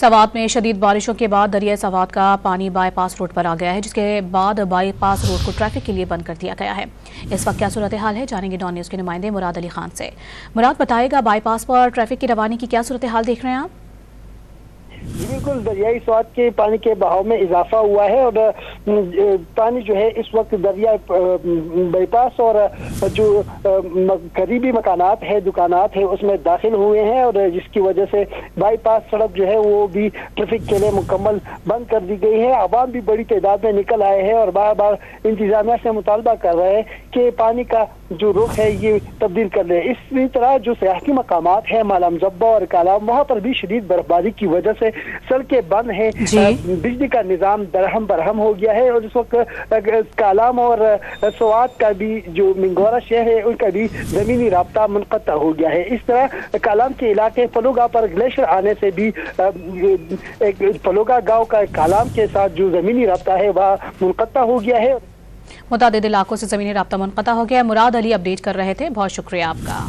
سوات میں شدید بارشوں کے بعد دریائے سوات کا پانی بائی پاس روڈ پر آ گیا ہے، جس کے بعد بائی پاس روڈ کو ٹریفک کے لیے بند کر دیا گیا ہے۔ اس وقت کیا صورتحال ہے، جانیں گے ڈان نیوز کے نمائندے مراد علی خان سے۔ مراد، بتائے گا بائی پاس پر ٹریفک کی روانی کی کیا صورتحال دیکھ رہے ہیں آپ؟ جی بالکل، دریائی سوات کے پانی کے بہاؤ میں اضافہ ہوا ہے اور پانی جو ہے اس وقت دریائے بائی پاس اور جو قریبی مکانات ہے، دکانات ہے، اس میں داخل ہوئے ہیں اور جس کی وجہ سے بائی پاس سڑک جو ہے وہ بھی ٹریفک کے لیے مکمل بند کر دی گئی ہے۔ عوام بھی بڑی تعداد میں نکل آئے ہیں اور بار بار انتظامیہ سے مطالبہ کر رہے ہیں کہ پانی کا جو رخ ہے یہ تبدیل کر لے۔ اسی طرح جو سیاحتی مقامات ہیں مالا مزبہ اور کالام، وہاں پر بھی شدید برفباری کی وجہ سے سڑکیں بند ہیں، بجلی کا نظام درہم برہم ہو گیا ہے اور اس وقت کالام اور سوات کا بھی جو منگورا شہر ہے ان کا بھی زمینی رابطہ منقطع ہو گیا ہے۔ اس طرح کالام کے علاقے پلوگا پر گلیشر آنے سے بھی پلوگا گاؤں کا کالام کے ساتھ جو زمینی رابطہ ہے وہ منقطع ہو گیا ہے۔ متعدد علاقوں سے زمینی رابطہ منقطع ہو گیا ہے۔ مراد علی اپڈیٹ کر رہے تھے، بہت شکریہ آپ کا۔